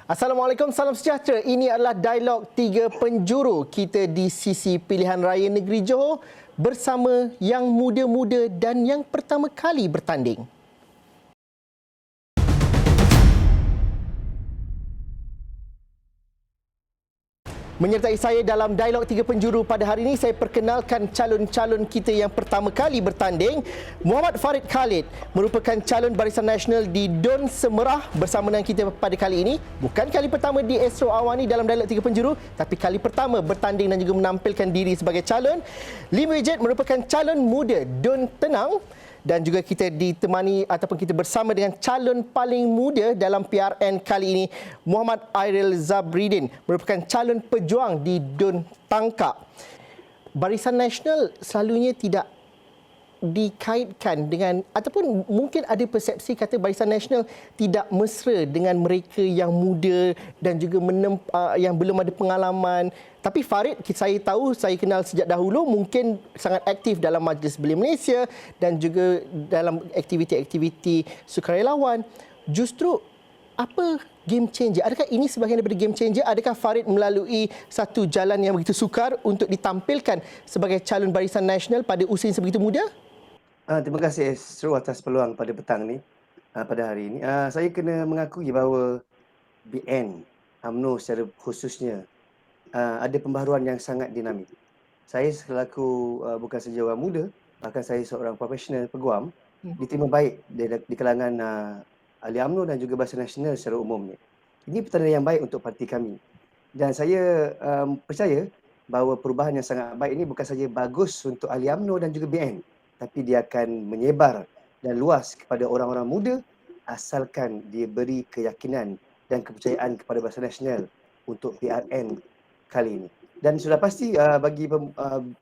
Assalamualaikum, salam sejahtera. Ini adalah Dialog Tiga Penjuru. Kita di sisi pilihan raya negeri Johor bersama yang muda-muda dan yang pertama kali bertanding. Menyertai saya dalam Dialog Tiga Penjuru pada hari ini, saya perkenalkan calon-calon kita yang pertama kali bertanding. Muhammad Farid Khalid merupakan calon Barisan Nasional di Dun Semerah bersama dengan kita pada kali ini. Bukan kali pertama di Astro Awani dalam Dialog Tiga Penjuru, tapi kali pertama bertanding dan juga menampilkan diri sebagai calon. Lim Wejed merupakan calon muda Dun Tenang. Dan juga kita ditemani ataupun kita bersama dengan calon paling muda dalam PRN kali ini, Muhammad Airil Zabridin, merupakan calon pejuang di Dun Tangkak. Barisan Nasional selalunya tidak dikaitkan dengan, ataupun mungkin ada persepsi kata Barisan Nasional tidak mesra dengan mereka yang muda dan juga yang belum ada pengalaman. Tapi Farid, saya tahu, saya kenal sejak dahulu, mungkin sangat aktif dalam Majlis Belia Malaysia dan juga dalam aktiviti-aktiviti sukarelawan. Justru apa game changer? Adakah ini sebahagian daripada game changer? Adakah Farid melalui satu jalan yang begitu sukar untuk ditampilkan sebagai calon Barisan Nasional pada usia yang sebegitu muda? Terima kasih Astro atas peluang pada petang ni, pada hari ini. Saya kena mengakui bahawa BN, UMNO secara khususnya, ada pembaharuan yang sangat dinamik. Saya selaku bukan saja orang muda, bahkan saya seorang profesional peguam, diterima baik di kalangan ahli UMNO dan juga Barisan Nasional secara umumnya. Ini petanda yang baik untuk parti kami. Dan saya percaya bahawa perubahan yang sangat baik ini bukan saja bagus untuk ahli UMNO dan juga BN, tapi dia akan menyebar dan luas kepada orang-orang muda asalkan dia beri keyakinan dan kepercayaan kepada Barisan Nasional untuk PRN kali ini. Dan sudah pasti bagi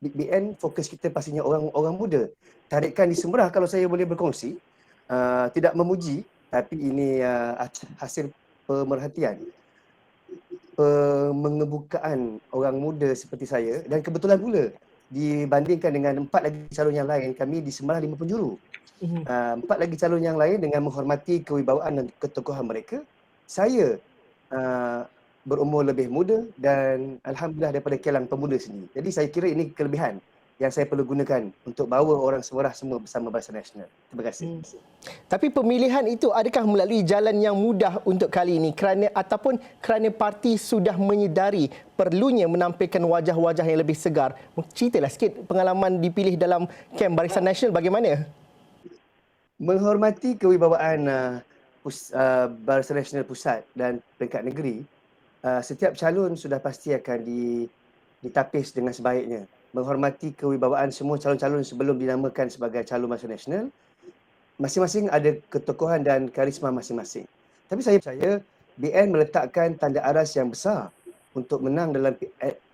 BN, fokus kita pastinya orang-orang muda. Tarikan di Semerah, kalau saya boleh berkongsi, tidak memuji, tapi ini hasil pemerhatian, pengebukaan orang muda seperti saya, dan kebetulan pula dibandingkan dengan 4 lagi calon yang lain, kami di Semerah 5 penjuru. 4 lagi calon yang lain dengan menghormati kewibawaan dan ketokohan mereka, saya berumur lebih muda dan alhamdulillah daripada Kelang Pemuda sendiri. Jadi saya kira ini kelebihan yang saya perlu gunakan untuk bawa orang Semerah semua bersama Barisan Nasional. Terima kasih. Tapi pemilihan itu adakah melalui jalan yang mudah untuk kali ini ataupun kerana parti sudah menyedari perlunya menampilkan wajah-wajah yang lebih segar? Ceritalah sikit pengalaman dipilih dalam kem Barisan Nasional bagaimana? Menghormati kewibawaan Barisan Nasional Pusat dan peringkat negeri, setiap calon sudah pasti akan ditapis dengan sebaiknya. Menghormati kewibawaan semua calon-calon sebelum dinamakan sebagai calon Barisan Nasional, masing-masing ada ketokohan dan karisma masing-masing. Tapi saya percaya BN meletakkan tanda aras yang besar untuk menang dalam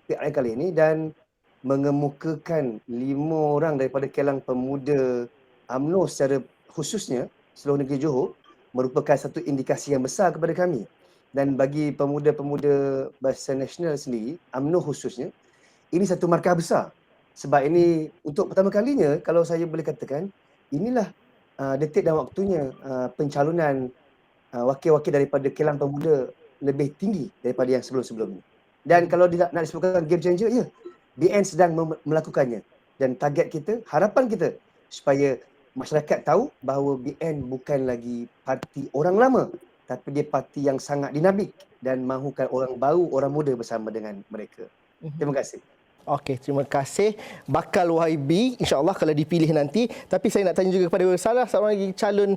PRN kali ini dan mengemukakan 5 orang daripada Kelang Pemuda UMNO secara khususnya seluruh negeri Johor merupakan satu indikasi yang besar kepada kami. Dan bagi pemuda-pemuda Barisan Nasional sendiri, UMNO khususnya, ini satu markah besar. Sebab ini untuk pertama kalinya, kalau saya boleh katakan, inilah detik dan waktunya pencalonan wakil-wakil daripada Kelang Pemuda lebih tinggi daripada yang sebelum-sebelum ini. Dan kalau nak disebutkan game changer, ya, BN sedang melakukannya. Dan target kita, harapan kita supaya masyarakat tahu bahawa BN bukan lagi parti orang lama, tapi dia parti yang sangat dinamik dan mahukan orang baru, orang muda bersama dengan mereka. Terima kasih. Okey, terima kasih. Bakal YB, insya-Allah kalau dipilih nanti. Tapi saya nak tanya juga kepada salah seorang lagi calon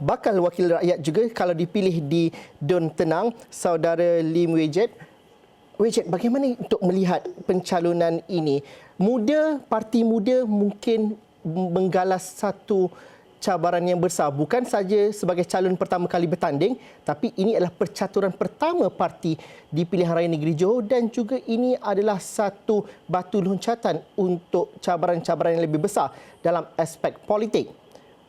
bakal wakil rakyat juga kalau dipilih di Dun Tenang, saudara Lim Wejed. Wejed, bagaimana untuk melihat pencalonan ini? Parti muda mungkin menggalas satu cabaran yang besar, bukan saja sebagai calon pertama kali bertanding, tapi ini adalah percaturan pertama parti di pilihan raya negeri Johor dan juga ini adalah satu batu loncatan untuk cabaran-cabaran yang lebih besar dalam aspek politik.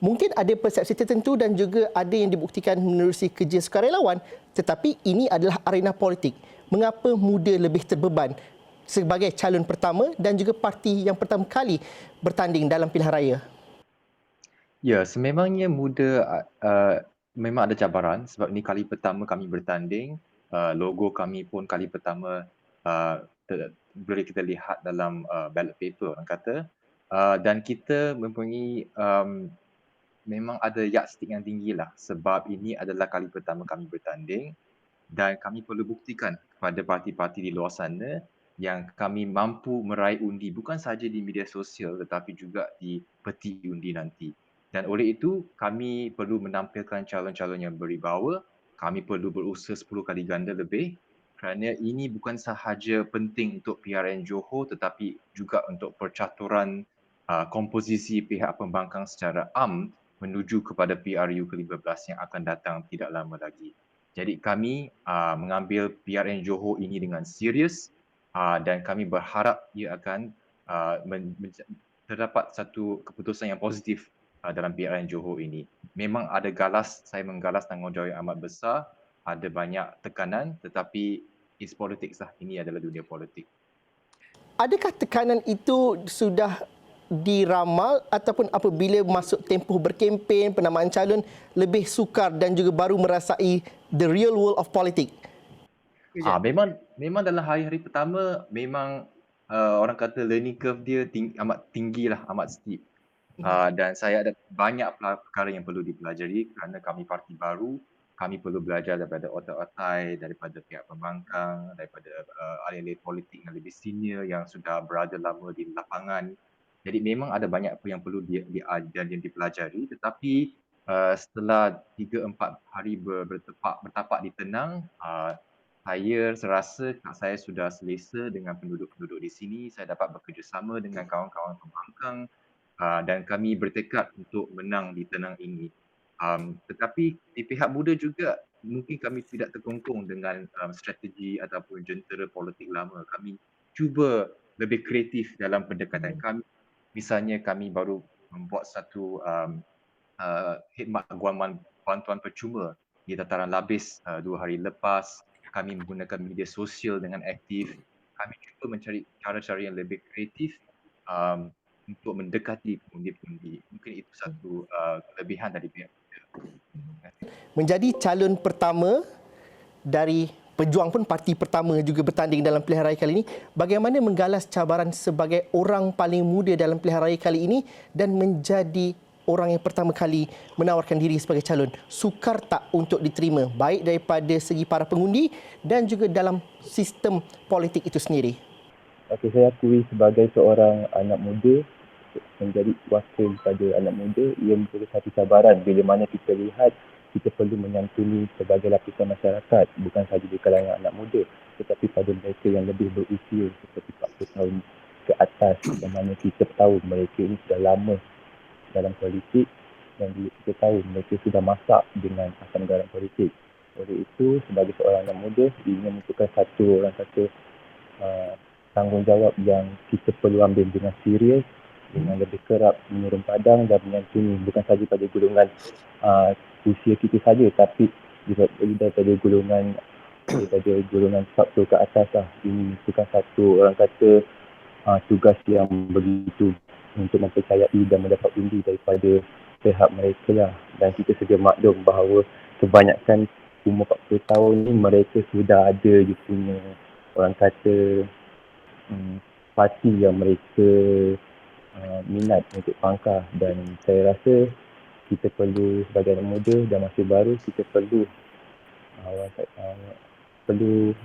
Mungkin ada persepsi tertentu dan juga ada yang dibuktikan menerusi kerja sukarelawan, tetapi ini adalah arena politik. Mengapa muda lebih terbeban sebagai calon pertama dan juga parti yang pertama kali bertanding dalam pilihan raya? Ya, sememangnya muda memang ada cabaran sebab ini kali pertama kami bertanding logo kami pun kali pertama boleh kita lihat dalam ballot paper orang kata. Dan kita mempunyai memang ada yardstick yang tinggi lah sebab ini adalah kali pertama kami bertanding dan kami perlu buktikan kepada parti-parti di luar sana yang kami mampu meraih undi bukan sahaja di media sosial tetapi juga di peti undi nanti. Dan oleh itu kami perlu menampilkan calon-calon yang berwibawa, kami perlu berusaha 10 kali ganda lebih kerana ini bukan sahaja penting untuk PRN Johor tetapi juga untuk percaturan komposisi pihak pembangkang secara am menuju kepada PRU ke-15 yang akan datang tidak lama lagi. Jadi kami mengambil PRN Johor ini dengan serius dan kami berharap ia akan terdapat satu keputusan yang positif dalam PRN Johor ini. Memang ada saya menggalas tanggungjawab yang amat besar, ada banyak tekanan tetapi it's politics lah, ini adalah dunia politik. Adakah tekanan itu sudah diramal ataupun apabila masuk tempoh berkempen, penamaan calon lebih sukar dan juga baru merasai the real world of politics? Memang dalam hari-hari pertama memang orang kata learning curve dia amat tinggi lah, amat steep. Dan saya ada banyak perkara yang perlu dipelajari kerana kami parti baru, kami perlu belajar daripada otak-otak, daripada pihak pembangkang, daripada ahli-ahli politik yang lebih senior yang sudah berada lama di lapangan. Jadi memang ada banyak apa yang perlu dipelajari tetapi setelah 3-4 hari bertapak di tenang, saya rasa saya sudah selesa dengan penduduk-penduduk di sini. Saya dapat bekerjasama dengan kawan-kawan pembangkang dan kami bertekad untuk menang di tenang ini. Tetapi di pihak muda juga mungkin kami tidak terkongkong dengan strategi ataupun jentera politik lama. Kami cuba lebih kreatif dalam pendekatan kami. Misalnya kami baru membuat satu khidmat guaman bantuan percuma di dataran Labis 2 hari lepas. Kami menggunakan media sosial dengan aktif. Kami cuba mencari cara-cara yang lebih kreatif untuk mendekati pundi-pundi. Mungkin itu satu kelebihan dari pihak kita. Menjadi calon pertama dari Pejuang pun parti pertama juga bertanding dalam pilihan raya kali ini. Bagaimana menggalas cabaran sebagai orang paling muda dalam pilihan raya kali ini dan menjadi orang yang pertama kali menawarkan diri sebagai calon? Sukar tak untuk diterima baik daripada segi para pengundi dan juga dalam sistem politik itu sendiri? Okey, saya akui sebagai seorang anak muda, menjadi wakil pada anak muda, ia menjadi satu cabaran bila mana kita lihat kita perlu menyantuni sebagai lapisan masyarakat, bukan sahaja di kalangan anak muda tetapi pada mereka yang lebih berusia seperti 40 tahun ke atas, yang mana kita tahu mereka ini sudah lama dalam politik dan kita tahu mereka sudah masak dengan asam garam politik. Oleh itu, sebagai seorang anak muda, ini merupakan satu tanggungjawab yang kita perlu ambil dengan serius, dengan lebih kerap menurun padang dan menyantuni bukan sahaja pada golongan usia kita saja tapi juga daripada golongan 40 ke atas lah. Ini bukan satu orang kata tugas yang begitu untuk mempercayai dan mendapat undi daripada pihak mereka lah. Dan kita sedia maklum bahawa kebanyakan umur 40 tahun ni mereka sudah ada dia punya orang kata parti yang mereka minat untuk pangkah, dan saya rasa kita perlu sebagai anak muda dan masih baru kita perlu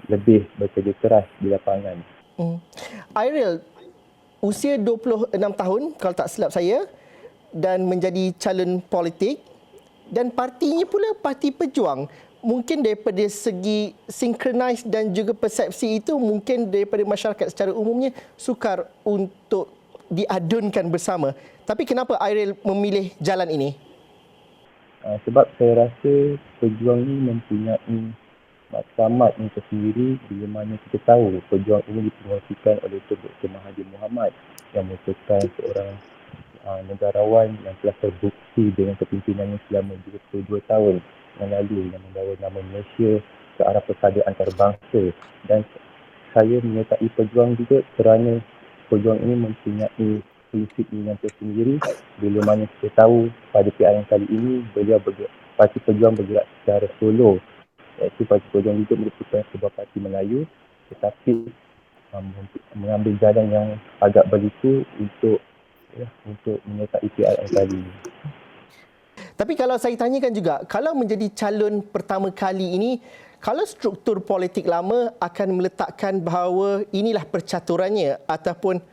lebih bekerja keras di lapangan. Airil, usia 26 tahun kalau tak silap saya dan menjadi calon politik dan partinya pula Parti Pejuang. Mungkin daripada segi synchronize dan juga persepsi itu mungkin daripada masyarakat secara umumnya sukar untuk diadunkan bersama. Tapi kenapa Airil memilih jalan ini? Sebab saya rasa Pejuang ini mempunyai maksamat yang tersendiri bila mana kita tahu Pejuang ini dipromosikan oleh Dr. Mahathir Mohamad yang merupakan seorang negarawan yang telah terbukti dengan kepimpinan selama 22 tahun yang lalu yang membawa nama Malaysia ke arah persada antarabangsa. Dan saya menyertai Pejuang juga kerana Pejuang ini mempunyai prinsipnya yang tersendiri bila mana kita tahu pada PRN kali ini Parti Pejuang bergerak secara solo iaitu Parti Pejuang juga merupakan sebuah parti Melayu tetapi mengambil jalan yang agak berliku untuk menyertai PRN kali ini. Tapi kalau saya tanyakan juga, kalau menjadi calon pertama kali ini, kalau struktur politik lama akan meletakkan bahawa inilah percaturannya ataupun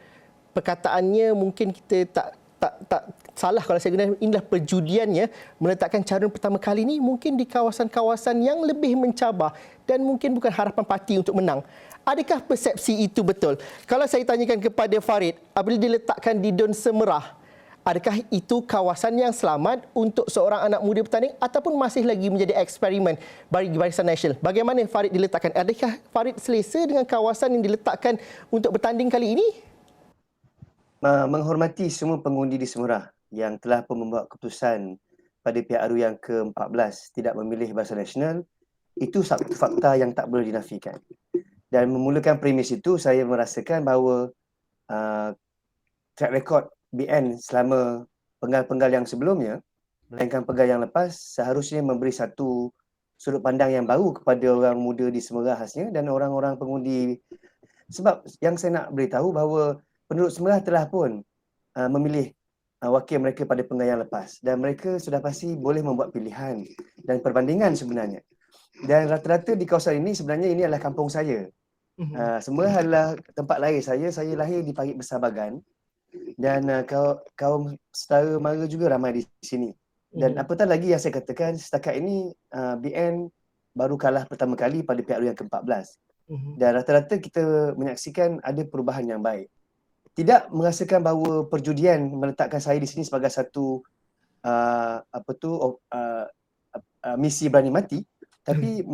perkataannya mungkin kita tak salah kalau saya guna inilah perjudiannya meletakkan calon pertama kali ini mungkin di kawasan-kawasan yang lebih mencabar dan mungkin bukan harapan parti untuk menang. Adakah persepsi itu betul? Kalau saya tanyakan kepada Farid, apabila diletakkan di Dun Semerah, adakah itu kawasan yang selamat untuk seorang anak muda bertanding ataupun masih lagi menjadi eksperimen bagi Barisan Nasional? Bagaimana Farid diletakkan? Adakah Farid selesa dengan kawasan yang diletakkan untuk bertanding kali ini? Menghormati semua pengundi di Semerah yang telah pun membuat keputusan pada PRU yang ke-14 tidak memilih Barisan Nasional, itu satu fakta yang tak boleh dinafikan. Dan memulakan premis itu, saya merasakan bahawa track record BN selama penggal-penggal yang sebelumnya, melainkan penggal yang lepas, seharusnya memberi satu sudut pandang yang baru kepada orang muda di Semerah khasnya dan orang-orang pengundi. Sebab yang saya nak beritahu bahawa penduduk Semerah telah pun memilih wakil mereka pada penggal yang lepas dan mereka sudah pasti boleh membuat pilihan dan perbandingan sebenarnya. Dan rata-rata di kawasan ini sebenarnya ini adalah kampung saya. Semerah adalah tempat lahir saya. Saya lahir di Parit Besar Bagan dan kaum setara mara juga ramai di sini. Dan apatah lagi yang saya katakan, setakat ini BN baru kalah pertama kali pada PRU yang ke-14. Dan rata-rata kita menyaksikan ada perubahan yang baik. Tidak merasakan bahawa perjudian meletakkan saya di sini sebagai satu misi berani mati, tapi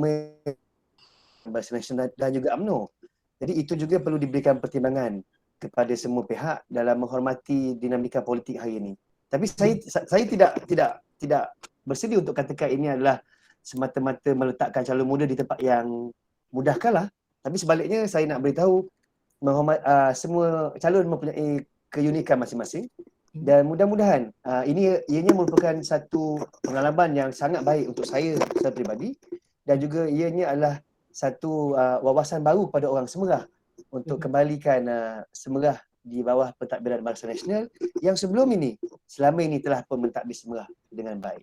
Barisan Nasional dan juga UMNO. Jadi itu juga perlu diberikan pertimbangan kepada semua pihak dalam menghormati dinamika politik hari ini. Tapi saya tidak bersedia untuk katakan ini adalah semata-mata meletakkan calon muda di tempat yang mudah kalah. Tapi sebaliknya saya nak beritahu semua calon mempunyai keunikan masing-masing dan mudah-mudahan ianya merupakan satu pengalaman yang sangat baik untuk saya secara peribadi dan juga ianya adalah satu wawasan baru pada orang Semerah untuk kembalikan Semerah di bawah pentadbiran Barisan Nasional yang selama ini telah pun mentadbir Semerah dengan baik.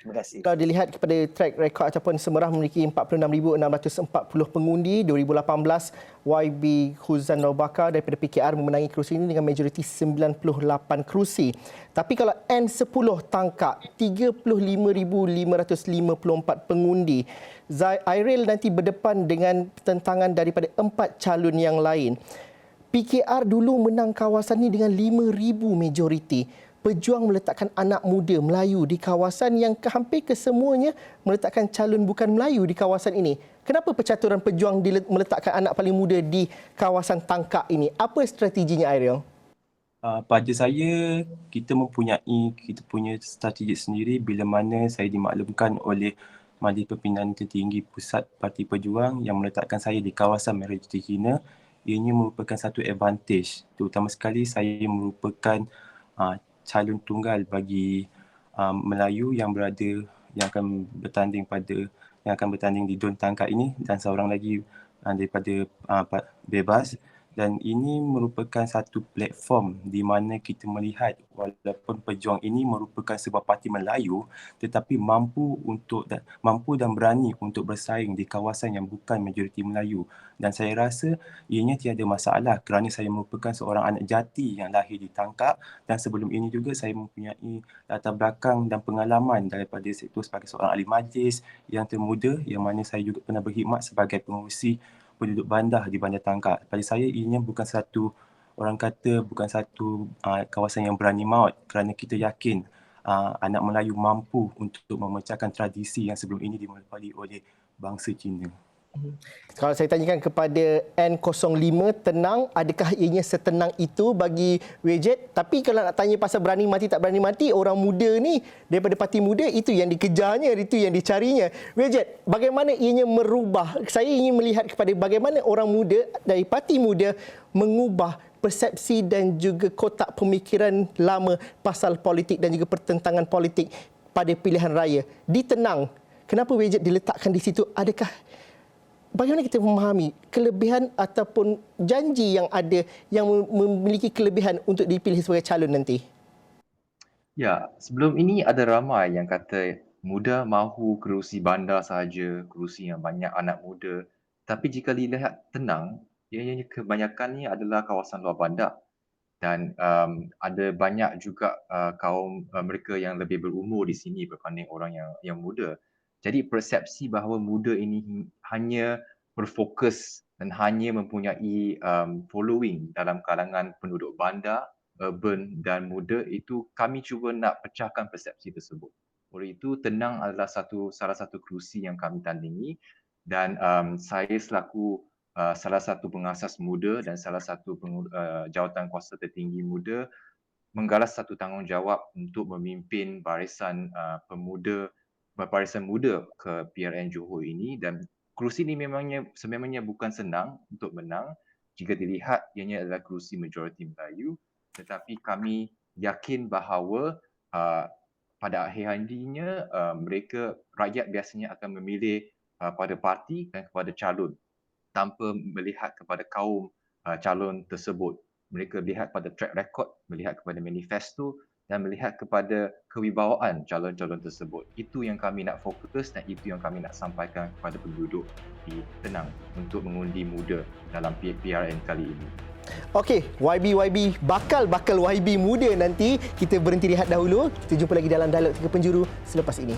Terima kasih. Kalau dilihat kepada track record ataupun Semerah memiliki 46,640 pengundi, 2018 YB Khuzan Nobakar daripada PKR memenangi kerusi ini dengan majoriti 98 kerusi. Tapi kalau N10 tangkap 35,554 pengundi, Airil nanti berdepan dengan tentangan daripada 4 calon yang lain. PKR dulu menang kawasan ini dengan 5,000 majoriti. Pejuang meletakkan anak muda Melayu di kawasan yang hampir kesemuanya meletakkan calon bukan Melayu di kawasan ini. Kenapa percaturan pejuang meletakkan anak paling muda di kawasan tangkap ini? Apa strateginya, Airil? Pada saya, kita punya strategi sendiri bila mana saya dimaklumkan oleh Majlis Pembinaan Tertinggi Pusat Parti Pejuang yang meletakkan saya di kawasan Merah Putih Cina. Ianya merupakan satu advantage. Terutama sekali saya merupakan calon tunggal bagi Melayu yang akan bertanding di Dun Tangkap ini dan seorang lagi daripada bebas. Dan ini merupakan satu platform di mana kita melihat walaupun pejuang ini merupakan sebuah parti Melayu tetapi mampu dan berani untuk bersaing di kawasan yang bukan majoriti Melayu. Dan saya rasa ianya tiada masalah kerana saya merupakan seorang anak jati yang lahir di Tangkap dan sebelum ini juga saya mempunyai latar belakang dan pengalaman daripada sektor sebagai seorang ahli majlis yang termuda yang mana saya juga pernah berkhidmat sebagai pengurusi penduduk bandar di Bandar Tangkap. Pada saya ianya bukan satu kawasan yang berani maut kerana kita yakin anak Melayu mampu untuk memecahkan tradisi yang sebelum ini dimulai oleh bangsa Cina. Kalau saya tanyakan kepada N05 tenang, adakah ianya setenang itu bagi Wejed? Tapi kalau nak tanya pasal berani mati tak berani mati, orang muda ni daripada parti muda itu yang dikejarnya, itu yang dicarinya. Wejed, bagaimana ianya merubah? Saya ingin melihat kepada bagaimana orang muda dari parti muda mengubah persepsi dan juga kotak pemikiran lama pasal politik dan juga pertentangan politik pada pilihan raya. Di Tenang, kenapa widget diletakkan di situ? Adakah bagaimana kita memahami kelebihan ataupun janji yang ada yang memiliki kelebihan untuk dipilih sebagai calon nanti? Ya, sebelum ini ada ramai yang kata muda mahu kerusi bandar sahaja, kerusi yang banyak anak muda. Tapi jika dilihat tenang, ianya kebanyakannya adalah kawasan luar bandar. Dan ada banyak juga kaum mereka yang lebih berumur di sini berbanding orang yang muda. Jadi persepsi bahawa muda ini hanya berfokus dan hanya mempunyai following dalam kalangan penduduk bandar, urban dan muda, itu kami cuba nak pecahkan persepsi tersebut. Oleh itu, tenang adalah salah satu kerusi yang kami tandingi, dan saya selaku salah satu pengasas muda dan salah satu jawatan kuasa tertinggi muda menggalas satu tanggungjawab untuk memimpin barisan muda ke PRN Johor ini, dan kerusi ini sememangnya bukan senang untuk menang jika dilihat ianya adalah kerusi majoriti Melayu, tetapi kami yakin bahawa pada akhir harinya rakyat biasanya akan memilih pada parti dan kepada calon tanpa melihat kepada kaum calon tersebut. Mereka lihat pada track record, melihat kepada manifesto dan melihat kepada kewibawaan calon-calon tersebut. Itu yang kami nak fokus dan itu yang kami nak sampaikan kepada penduduk di Tenang untuk mengundi muda dalam PRN kali ini. Okey, YB bakal YB muda nanti. Kita berhenti rehat dahulu. Kita jumpa lagi dalam Dialog 3 Penjuru selepas ini.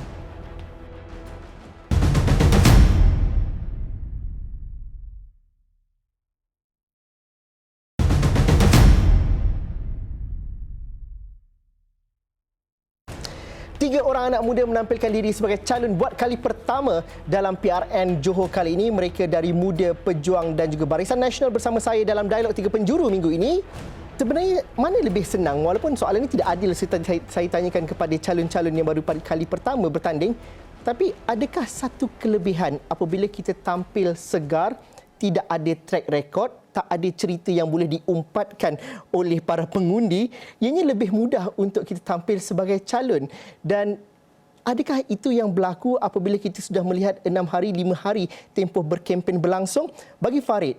Tiga orang anak muda menampilkan diri sebagai calon buat kali pertama dalam PRN Johor kali ini. Mereka dari Muda, Pejuang dan juga Barisan Nasional bersama saya dalam Dialog 3 Penjuru minggu ini. Sebenarnya mana lebih senang, walaupun soalan ini tidak adil saya tanyakan kepada calon-calon yang baru kali pertama bertanding, tapi adakah satu kelebihan apabila kita tampil segar, tidak ada track record, tak ada cerita yang boleh diumpatkan oleh para pengundi, ianya lebih mudah untuk kita tampil sebagai calon. Dan adakah itu yang berlaku apabila kita sudah melihat 6 hari, 5 hari tempoh berkempen berlangsung? Bagi Farid,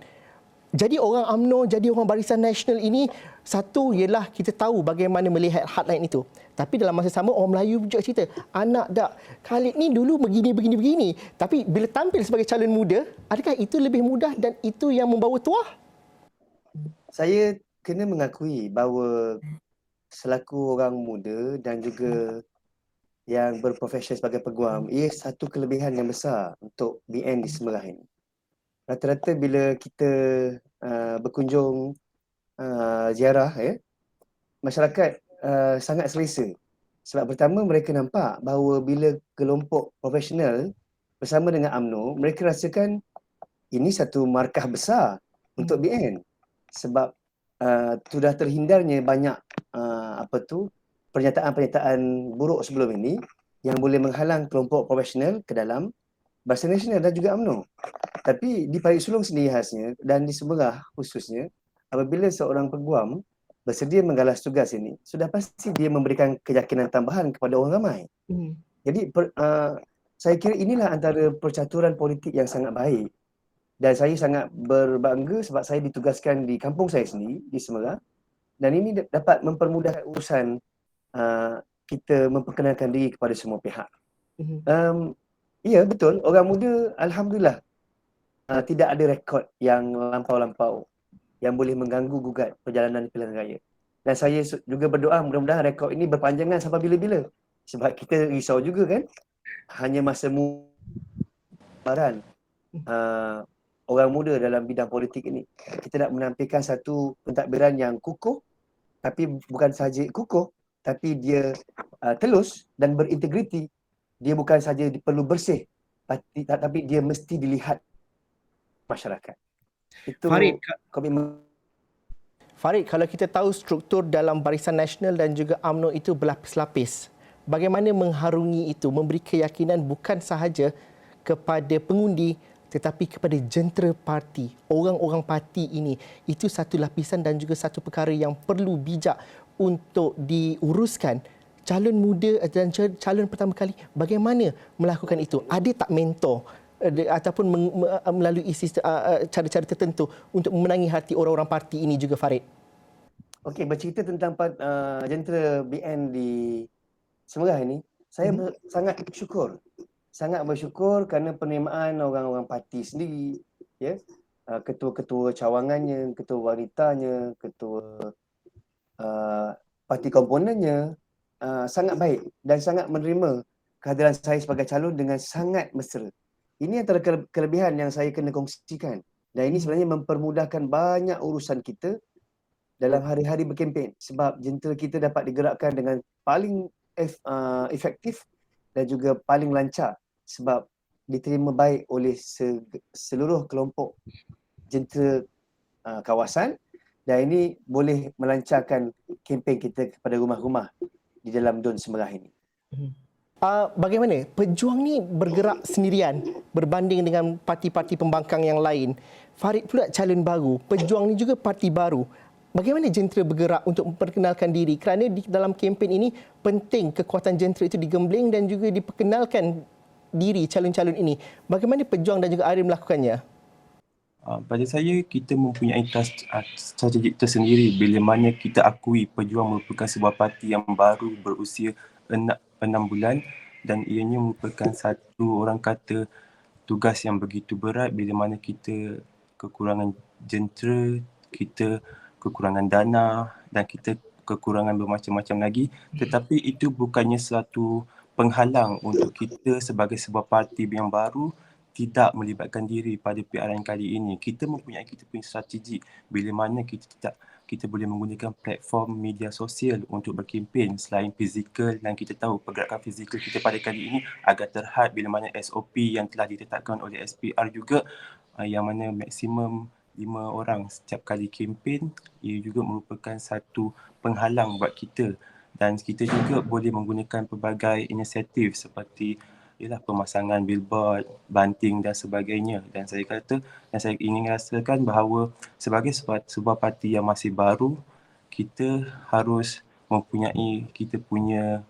jadi orang UMNO, jadi orang Barisan Nasional ini, satu ialah kita tahu bagaimana melihat hardline itu. Tapi dalam masa sama orang Melayu juga cerita, anak dak, Khalid ni dulu begini. Tapi bila tampil sebagai calon muda, adakah itu lebih mudah dan itu yang membawa tuah? Saya kena mengakui bahawa selaku orang muda dan juga yang berprofesi sebagai peguam, ia satu kelebihan yang besar untuk BN di Semerah ini. Rata-rata bila kita berkunjung ziarah, masyarakat sangat selesa. Sebab pertama mereka nampak bahawa bila kelompok profesional bersama dengan UMNO, mereka rasakan ini satu markah besar untuk BN. Sebab sudah terhindarnya banyak pernyataan-pernyataan buruk sebelum ini yang boleh menghalang kelompok profesional ke dalam Barisan Nasional dan juga UMNO. Tapi di Parit Sulong sendiri khasnya dan di Semerah khususnya, apabila seorang peguam bersedia menggalas tugas ini, sudah pasti dia memberikan keyakinan tambahan kepada orang ramai. Jadi saya kira inilah antara percaturan politik yang sangat baik. Dan saya sangat berbangga sebab saya ditugaskan di kampung saya sendiri, di Semerah. Dan ini dapat mempermudahkan urusan kita memperkenalkan diri kepada semua pihak. Ya, betul. Orang muda, Alhamdulillah, tidak ada rekod yang lampau-lampau yang boleh mengganggu gugat perjalanan pilihan raya. Dan saya juga berdoa mudah-mudahan rekod ini berpanjangan sampai bila-bila. Sebab kita risau juga kan, hanya masa mubaran orang muda dalam bidang politik ini. Kita nak menampilkan satu pentadbiran yang kukuh, tapi bukan sahaja kukuh, tapi dia telus dan berintegriti. Dia bukan sahaja perlu bersih, tapi dia mesti dilihat masyarakat. Itu komitmen. Farid, kalau kita tahu struktur dalam Barisan Nasional dan juga UMNO itu berlapis-lapis, bagaimana mengharungi itu, memberi keyakinan bukan sahaja kepada pengundi tetapi kepada jentera parti, orang-orang parti ini. Itu satu lapisan dan juga satu perkara yang perlu bijak untuk diuruskan. calon muda dan calon pertama kali, bagaimana melakukan itu? Ada tak mentor ataupun melalui sistem cara-cara tertentu untuk memenangi hati orang-orang parti ini juga, Farid? Okey, bercerita tentang jentera BN di Semerah ini, saya sangat bersyukur kerana penerimaan orang-orang parti sendiri, ya, ketua-ketua cawangannya, ketua wanitanya, ketua parti komponennya, sangat baik dan sangat menerima kehadiran saya sebagai calon dengan sangat mesra. Ini antara kelebihan yang saya kena kongsikan, dan ini sebenarnya mempermudahkan banyak urusan kita dalam hari-hari berkempen, sebab jentera kita dapat digerakkan dengan paling efektif dan juga paling lancar sebab diterima baik oleh seluruh kelompok jentera kawasan, dan ini boleh melancarkan kempen kita kepada rumah-rumah di dalam Dun Semerah ini. Bagaimana pejuang ni bergerak sendirian berbanding dengan parti-parti pembangkang yang lain? Farid pula calon baru, pejuang ni juga parti baru. Bagaimana jentera bergerak untuk memperkenalkan diri? Kerana di dalam kempen ini penting kekuatan jentera itu digembling dan juga diperkenalkan diri calon-calon ini. Bagaimana pejuang dan juga Arif melakukannya? Pada saya, kita mempunyai strategi tersendiri bila mana kita akui pejuang merupakan sebuah parti yang baru berusia 6 bulan, dan ianya merupakan satu orang kata tugas yang begitu berat bila mana kita kekurangan jentera, kita kekurangan dana dan kita kekurangan bermacam-macam lagi. Tetapi itu bukannya suatu penghalang untuk kita sebagai sebuah parti yang baru tidak melibatkan diri pada PRN kali ini. Kita mempunyai kita punya strategi bila mana kita boleh menggunakan platform media sosial untuk berkempen selain fizikal, dan kita tahu pergerakan fizikal kita pada kali ini agak terhad bila mana SOP yang telah ditetapkan oleh SPR juga, yang mana maksimum 5 orang setiap kali kempen, ia juga merupakan satu penghalang buat kita, dan kita juga boleh menggunakan pelbagai inisiatif seperti pemasangan billboard, banting dan sebagainya. Dan saya ingin rasakan bahawa sebagai sebuah parti yang masih baru, kita harus mempunyai kita punya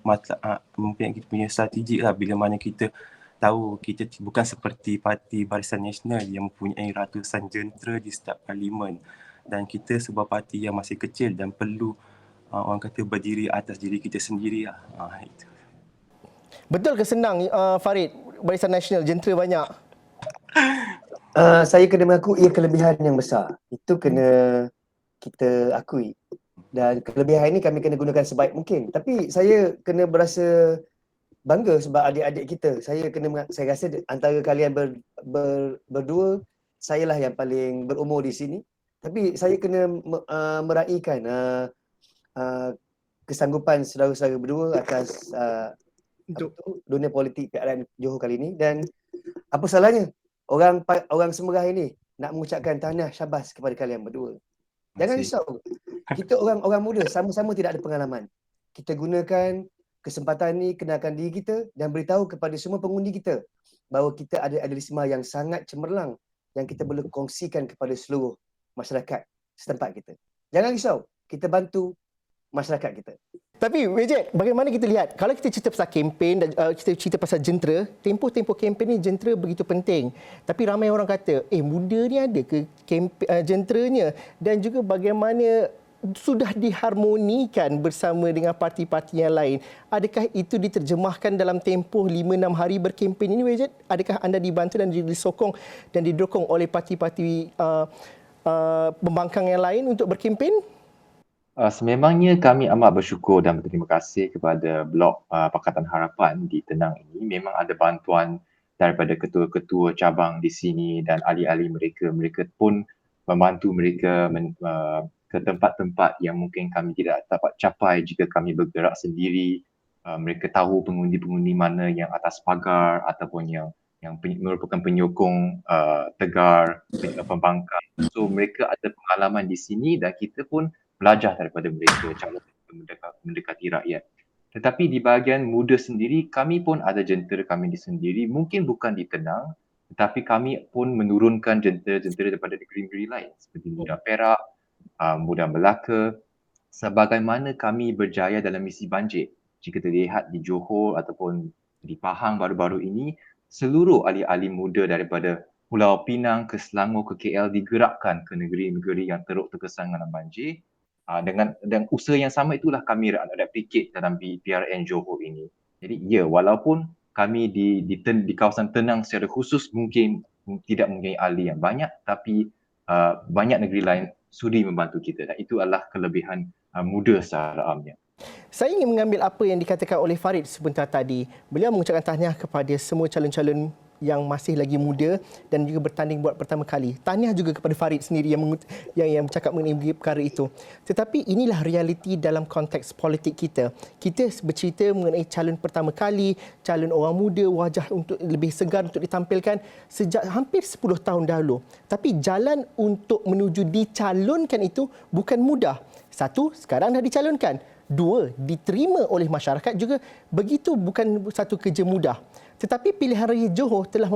strategi lah, bila mana kita tahu kita bukan seperti parti Barisan Nasional yang mempunyai ratusan jentera di setiap parlimen, dan kita sebuah parti yang masih kecil dan perlu orang kata berdiri atas diri kita sendiri lah. Itu. Betul ke senang, Farid? Barisan Nasional, jentera banyak. Saya kena mengaku ia kelebihan yang besar. Itu kena kita akui. Dan kelebihan ini kami kena gunakan sebaik mungkin. Tapi saya kena berasa bangga sebab adik-adik kita. Saya rasa antara kalian berdua, sayalah yang paling berumur di sini. Tapi saya kena meraihkan kesanggupan saudara-saudara berdua atas dunia politik PRN Johor kali ini. Dan apa salahnya orang Semerah ini nak mengucapkan tahniah syabas kepada kalian berdua. Jangan risau. Kita orang muda sama-sama tidak ada pengalaman. Kita gunakan kesempatan ini, kenalkan diri kita dan beritahu kepada semua pengundi kita bahawa kita ada idealisme yang sangat cemerlang yang kita boleh kongsikan kepada seluruh masyarakat setempat kita. Jangan risau, kita bantu masyarakat kita. Tapi Wejed, bagaimana kita lihat, kalau kita cerita pasal kempen dan kita cerita pasal jentera, tempoh-tempoh kempen ni jentera begitu penting. Tapi ramai orang kata, muda ni ada ke jenteranya? Dan juga bagaimana sudah diharmonikan bersama dengan parti-parti yang lain. Adakah itu diterjemahkan dalam tempoh 5-6 hari berkempen ini, Wejed? Adakah anda dibantu dan disokong dan didukung oleh parti-parti pembangkang yang lain untuk berkempen? Sememangnya kami amat bersyukur dan berterima kasih kepada Blok Pakatan Harapan di Tenang ini. Memang ada bantuan daripada ketua-ketua cabang di sini dan ahli-ahli mereka. Mereka pun membantu mereka ke tempat-tempat yang mungkin kami tidak dapat capai jika kami bergerak sendiri. Mereka tahu pengundi-pengundi mana yang atas pagar ataupun yang merupakan penyokong tegar, pembangkang. So mereka ada pengalaman di sini dan kita pun belajar daripada mereka cara mendekati rakyat. Tetapi di bahagian muda sendiri, kami pun ada jentera kami sendiri. Mungkin bukan di Tenang, tetapi kami pun menurunkan jentera-jentera daripada negeri-negeri lain seperti Muda Perak, Muda Melaka. Sebagaimana kami berjaya dalam misi banjir. jika kita lihat di Johor ataupun di Pahang baru-baru ini, seluruh ahli-ahli muda daripada Pulau Pinang ke Selangor ke KL digerakkan ke negeri-negeri yang teruk terkesan dengan banjir. Dengan usaha yang sama itulah kami replicate dalam PRN Johor ini. Jadi ya, walaupun kami di kawasan tenang secara khusus mungkin tidak mempunyai ahli yang banyak, tapi banyak negeri lain sudi membantu kita, dan itu adalah kelebihan muda secara amnya. Saya ingin mengambil apa yang dikatakan oleh Farid sebentar tadi. Beliau mengucapkan tahniah kepada semua calon-calon yang masih lagi muda dan juga bertanding buat pertama kali. Tahniah juga kepada Farid sendiri yang bercakap mengenai perkara itu. Tetapi inilah realiti dalam konteks politik kita. Kita bercerita mengenai calon pertama kali, calon orang muda, wajah untuk lebih segar untuk ditampilkan sejak hampir 10 tahun dahulu. Tapi jalan untuk menuju dicalonkan itu bukan mudah. Satu, sekarang dah dicalonkan. Dua, diterima oleh masyarakat juga begitu bukan satu kerja mudah. Tetapi pilihan raya Johor telah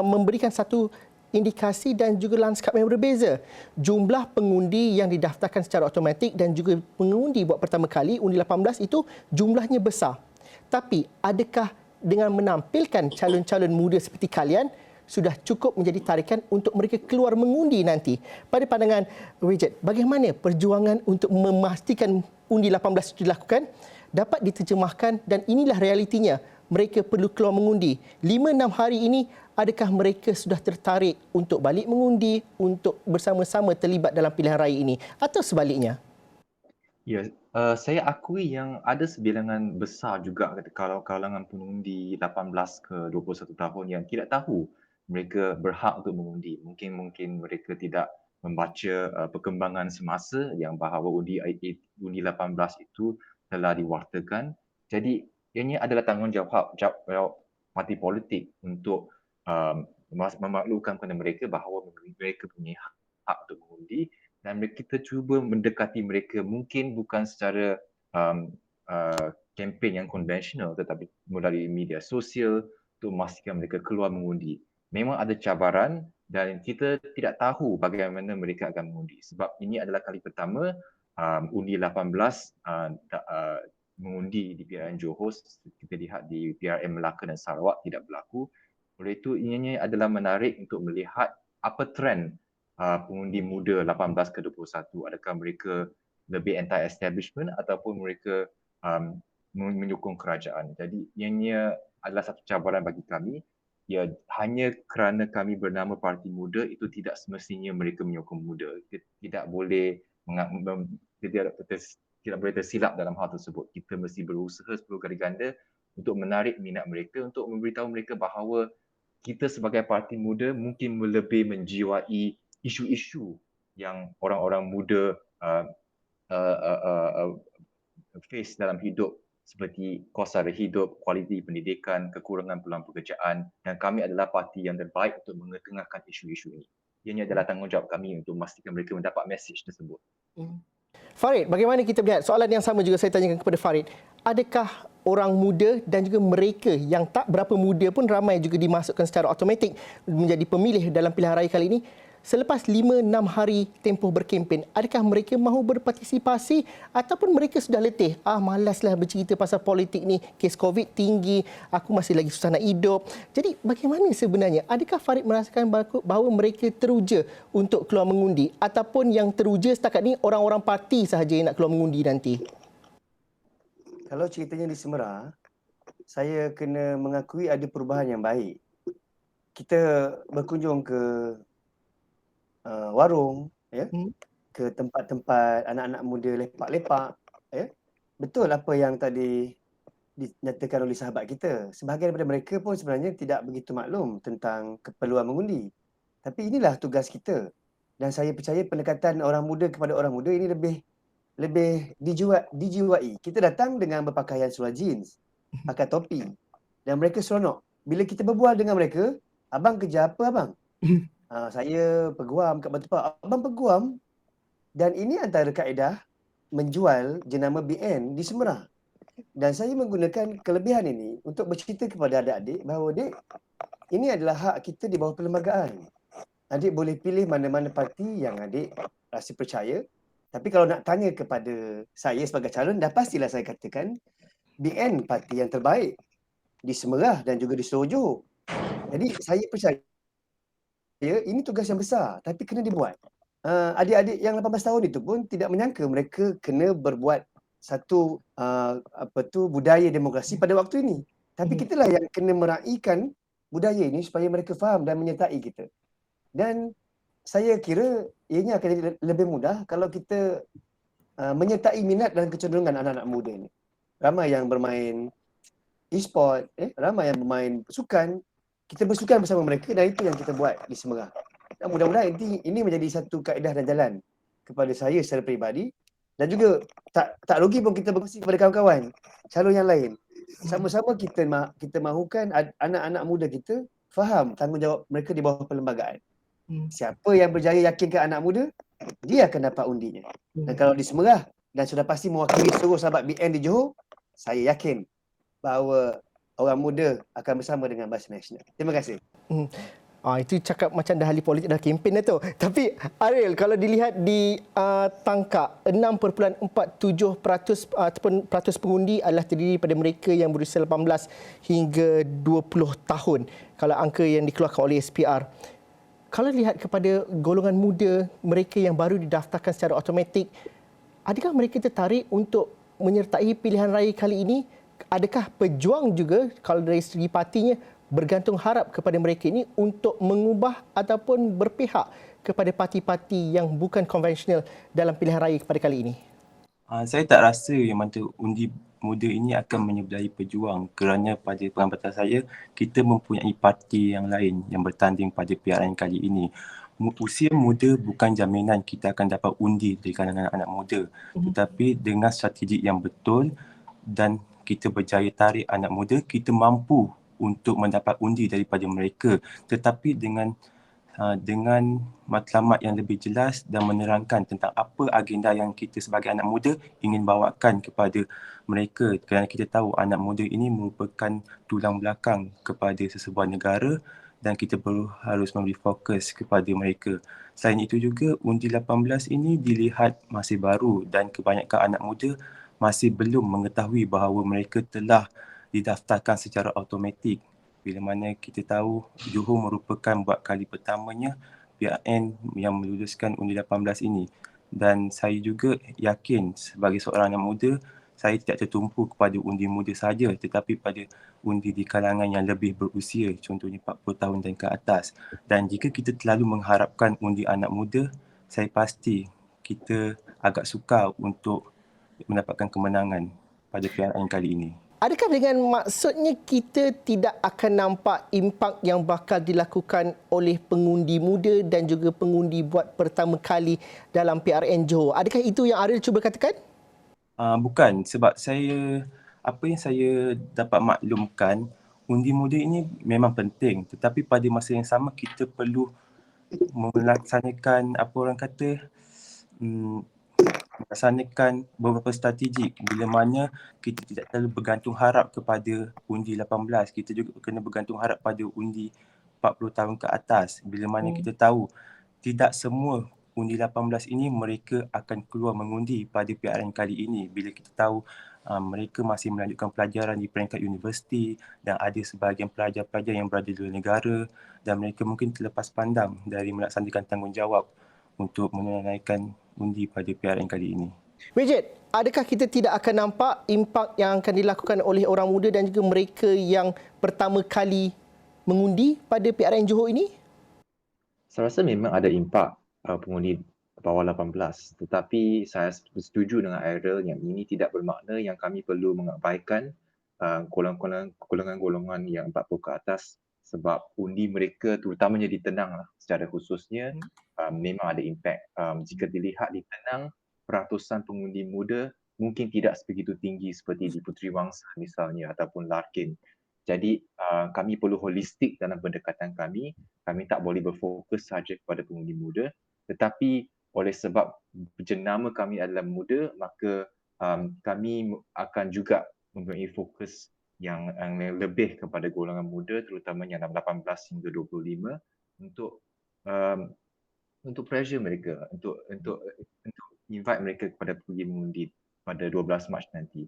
memberikan satu indikasi dan juga lanskap yang berbeza. Jumlah pengundi yang didaftarkan secara automatik dan juga pengundi buat pertama kali, undi 18 itu jumlahnya besar. Tapi adakah dengan menampilkan calon-calon muda seperti kalian sudah cukup menjadi tarikan untuk mereka keluar mengundi nanti? Pada pandangan Wejid, bagaimana perjuangan untuk memastikan undi 18 itu dilakukan dapat diterjemahkan, dan inilah realitinya. Mereka perlu keluar mengundi. 5-6 hari ini, adakah mereka sudah tertarik untuk balik mengundi, untuk bersama-sama terlibat dalam pilihan raya ini? Atau sebaliknya? Ya, saya akui yang ada sebilangan besar juga kalau kalangan pengundi 18 ke 21 tahun yang tidak tahu mereka berhak untuk mengundi. Mungkin mereka tidak membaca perkembangan semasa yang bahawa undi 18 itu telah diwartakan. Jadi ianya adalah tanggungjawab parti politik untuk memaklumkan kepada mereka bahawa mereka punya hak untuk mengundi, dan kita cuba mendekati mereka mungkin bukan secara kempen yang konvensional tetapi melalui media sosial untuk memastikan mereka keluar mengundi. Memang ada cabaran dan kita tidak tahu bagaimana mereka akan mengundi sebab ini adalah kali pertama undi 18 mengundi di PRN Johor. Kita lihat di PRN Melaka dan Sarawak tidak berlaku. Oleh itu, ianya adalah menarik untuk melihat apa trend pengundi muda 18 ke 21. Adakah mereka lebih anti-establishment ataupun mereka menyokong kerajaan. Jadi, ianya adalah satu cabaran bagi kami. Ya, hanya kerana kami bernama Parti Muda, itu tidak semestinya mereka menyokong muda. Tidak boleh tidak boleh tersilap dalam hal tersebut. Kita mesti berusaha 10 kali ganda untuk menarik minat mereka, untuk memberitahu mereka bahawa kita sebagai parti muda mungkin lebih menjiwai isu-isu yang orang-orang muda face dalam hidup, seperti kos sara hidup, kualiti pendidikan, kekurangan peluang pekerjaan, dan kami adalah parti yang terbaik untuk mengetengahkan isu-isu ini. Ianya adalah tanggungjawab kami untuk memastikan mereka mendapat mesej tersebut. Farid, bagaimana kita melihat? Soalan yang sama juga saya tanyakan kepada Farid. Adakah orang muda dan juga mereka yang tak berapa muda pun ramai juga dimasukkan secara automatik menjadi pemilih dalam pilihan raya kali ini? Selepas 5-6 hari tempoh berkempen, adakah mereka mahu berpartisipasi ataupun mereka sudah letih? Malaslah bercerita pasal politik ni, kes COVID tinggi, aku masih lagi susah nak hidup. Jadi bagaimana sebenarnya? Adakah Farid merasakan bahawa mereka teruja untuk keluar mengundi ataupun yang teruja setakat ni orang-orang parti sahaja yang nak keluar mengundi nanti? Kalau ceritanya di Semera, saya kena mengakui ada perubahan yang baik. Kita berkunjung ke warung, ya, ke tempat-tempat anak-anak muda lepak-lepak, ya. Betul apa yang tadi dinyatakan oleh sahabat kita. Sebahagian daripada mereka pun sebenarnya tidak begitu maklum tentang keperluan mengundi. Tapi inilah tugas kita. Dan saya percaya pendekatan orang muda kepada orang muda ini lebih dijiwai. Kita datang dengan berpakaian seluar jeans, pakai topi, dan mereka seronok. Bila kita berbual dengan mereka, abang kerja apa abang? Saya peguam kat Batu Pahat. Abang peguam. Dan ini antara kaedah menjual jenama BN di Semera. Dan saya menggunakan kelebihan ini untuk bercerita kepada adik-adik bahawa adik, ini adalah hak kita di bawah perlembagaan. Adik boleh pilih mana-mana parti yang adik rasa percaya. Tapi kalau nak tanya kepada saya sebagai calon, dah pastilah saya katakan BN parti yang terbaik di Semerah dan juga di seluruh Johor. Jadi saya percaya ini tugas yang besar tapi kena dibuat. Adik-adik yang 18 tahun itu pun tidak menyangka mereka kena berbuat satu budaya demokrasi pada waktu ini. Tapi kitalah yang kena meraihkan budaya ini supaya mereka faham dan menyertai kita. Dan saya kira ianya akan jadi lebih mudah kalau kita menyertai minat dan kecenderungan anak-anak muda ini. Ramai yang bermain e-sport, ramai yang bermain sukan. Kita bersukan bersama mereka dan itu yang kita buat di Semerah. Dan mudah-mudahan ini menjadi satu kaedah dan jalan kepada saya secara peribadi dan juga tak rugi pun kita berkongsi kepada kawan-kawan calon yang lain. Sama-sama kita mahukan anak-anak muda kita faham tanggungjawab mereka di bawah perlembagaan. Siapa yang berjaya yakinkan anak muda, dia akan dapat undinya. Dan kalau di Semerah dan sudah pasti mewakili seluruh sahabat BN di Johor, saya yakin bahawa orang muda akan bersama dengan Barisan Nasional. Terima kasih. Itu cakap macam dah ahli politik dah kempen dah tu. Tapi Ariel, kalau dilihat di tangkap 6.47% ataupun peratus pengundi adalah terdiri daripada mereka yang berusia 18 hingga 20 tahun. Kalau angka yang dikeluarkan oleh SPR. Kalau lihat kepada golongan muda, mereka yang baru didaftarkan secara automatik, adakah mereka tertarik untuk menyertai pilihan raya kali ini? Adakah pejuang juga kalau dari segi partinya bergantung harap kepada mereka ini untuk mengubah ataupun berpihak kepada parti-parti yang bukan konvensional dalam pilihan raya pada kali ini? Saya tak rasa yang mana undi muda ini akan menyebelahi pejuang kerana pada pengamatan saya, kita mempunyai parti yang lain yang bertanding pada PRN kali ini. Usia muda bukan jaminan kita akan dapat undi dari kalangan anak muda. Tetapi dengan strategi yang betul dan kita berjaya tarik anak muda, kita mampu untuk mendapat undi daripada mereka. Tetapi dengan matlamat yang lebih jelas dan menerangkan tentang apa agenda yang kita sebagai anak muda ingin bawakan kepada mereka, kerana kita tahu anak muda ini merupakan tulang belakang kepada sesebuah negara dan kita perlu harus memberi fokus kepada mereka. Selain itu juga undi 18 ini dilihat masih baru dan kebanyakan anak muda masih belum mengetahui bahawa mereka telah didaftarkan secara automatik. Bila mana kita tahu Johor merupakan buat kali pertamanya PRN yang meluluskan undi 18 ini. Dan saya juga yakin sebagai seorang anak muda, saya tidak tertumpu kepada undi muda saja tetapi pada undi di kalangan yang lebih berusia, contohnya 40 tahun dan ke atas. Dan jika kita terlalu mengharapkan undi anak muda, saya pasti kita agak sukar untuk mendapatkan kemenangan pada PRN kali ini. Adakah dengan maksudnya kita tidak akan nampak impak yang bakal dilakukan oleh pengundi muda dan juga pengundi buat pertama kali dalam PRN Johor? Adakah itu yang Ariel cuba katakan? Bukan, sebab apa yang saya dapat maklumkan, undi muda ini memang penting, tetapi pada masa yang sama kita perlu melaksanakan melaksanakan beberapa strategi bila mana kita tidak terlalu bergantung harap kepada undi 18. Kita juga kena bergantung harap pada undi 40 tahun ke atas. Bila mana kita tahu tidak semua undi 18 ini mereka akan keluar mengundi pada PRN kali ini. Bila kita tahu mereka masih melanjutkan pelajaran di peringkat universiti dan ada sebahagian pelajar-pelajar yang berada di luar negara dan mereka mungkin terlepas pandang dari melaksanakan tanggungjawab untuk menunaikan undi pada PRN kali ini. Widget, adakah kita tidak akan nampak impak yang akan dilakukan oleh orang muda dan juga mereka yang pertama kali mengundi pada PRN Johor ini? Saya rasa memang ada impak pengundi bawah 18, tetapi saya setuju dengan Ariel yang ini tidak bermakna yang kami perlu mengabaikan golongan-golongan yang 40 ke atas, sebab undi mereka terutamanya di Tenang secara khususnya memang ada impak. Jika dilihat di Tenang, peratusan pengundi muda mungkin tidak sebegitu tinggi seperti di Puteri Wangsa misalnya ataupun Larkin. Jadi kami perlu holistik dalam pendekatan kami. Kami tak boleh berfokus sahaja kepada pengundi muda, tetapi oleh sebab jenama kami adalah muda, maka kami akan juga mempunyai fokus yang lebih kepada golongan muda, terutamanya 18 hingga 25 untuk pressure mereka, untuk invite mereka kepada pergi mengundi pada 12 Mac nanti.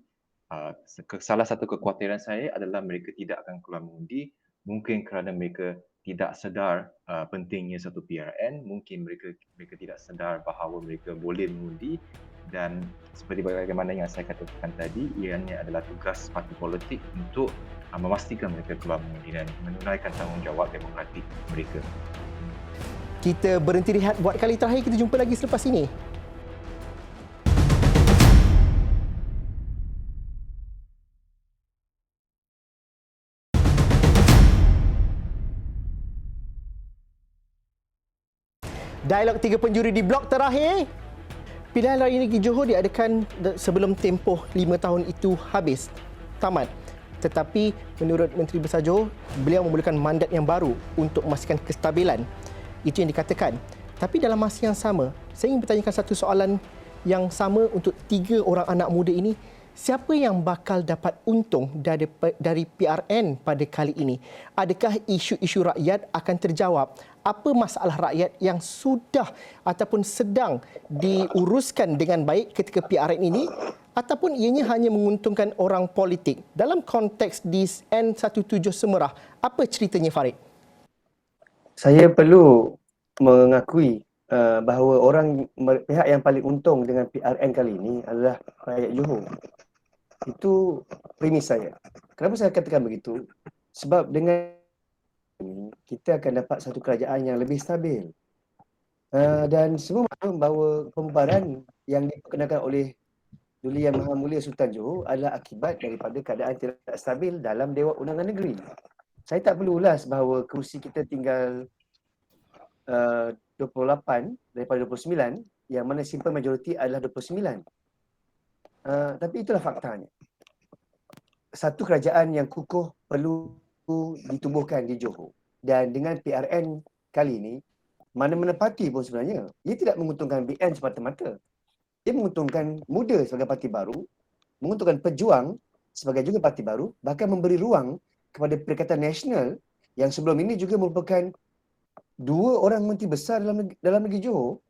Salah satu kekhawatiran saya adalah mereka tidak akan keluar mengundi, mungkin kerana mereka tidak sedar pentingnya satu PRN, mungkin mereka tidak sedar bahawa mereka boleh mengundi, dan seperti bagaimana yang saya katakan tadi, ianya adalah tugas parti politik untuk memastikan mereka keluar mengundi dan menunaikan tanggungjawab demokratik mereka. Kita berhenti rehat buat kali terakhir. Kita jumpa lagi selepas ini. Dialog 3 penjuru di blok terakhir. Pilihan Raya Negeri Johor diadakan sebelum tempoh 5 tahun itu habis, tamat. Tetapi menurut Menteri Besar Johor, beliau memerlukan mandat yang baru untuk memastikan kestabilan. Itu yang dikatakan. Tapi dalam masa yang sama, saya ingin bertanyakan satu soalan yang sama untuk 3 orang anak muda ini. Siapa yang bakal dapat untung dari PRN pada kali ini? Adakah isu-isu rakyat akan terjawab? Apa masalah rakyat yang sudah ataupun sedang diuruskan dengan baik ketika PRN ini? Ataupun ianya hanya menguntungkan orang politik? Dalam konteks di N17 Semerah, apa ceritanya Farid? Saya perlu mengakui bahawa pihak yang paling untung dengan PRN kali ini adalah rakyat Johor. Itu premis saya. Kenapa saya katakan begitu? Sebab dengan ini kita akan dapat satu kerajaan yang lebih stabil. Dan semua maklum bahawa pembubaran yang diperkenalkan oleh Duli Yang Maha Mulia Sultan Johor adalah akibat daripada keadaan tidak stabil dalam Dewan Undangan Negeri. Saya tak perlu ulas bahawa kerusi kita tinggal 28 daripada 29, yang mana simple majority adalah 29. Tapi itulah faktanya. Satu kerajaan yang kukuh perlu ditumbuhkan di Johor. Dan dengan PRN kali ini, mana-mana parti pun sebenarnya, ia tidak menguntungkan BN semata-mata. Ia menguntungkan muda sebagai parti baru, menguntungkan pejuang sebagai juga parti baru, bahkan memberi ruang kepada Perikatan Nasional yang sebelum ini juga merupakan 2 orang menteri besar dalam negeri Johor,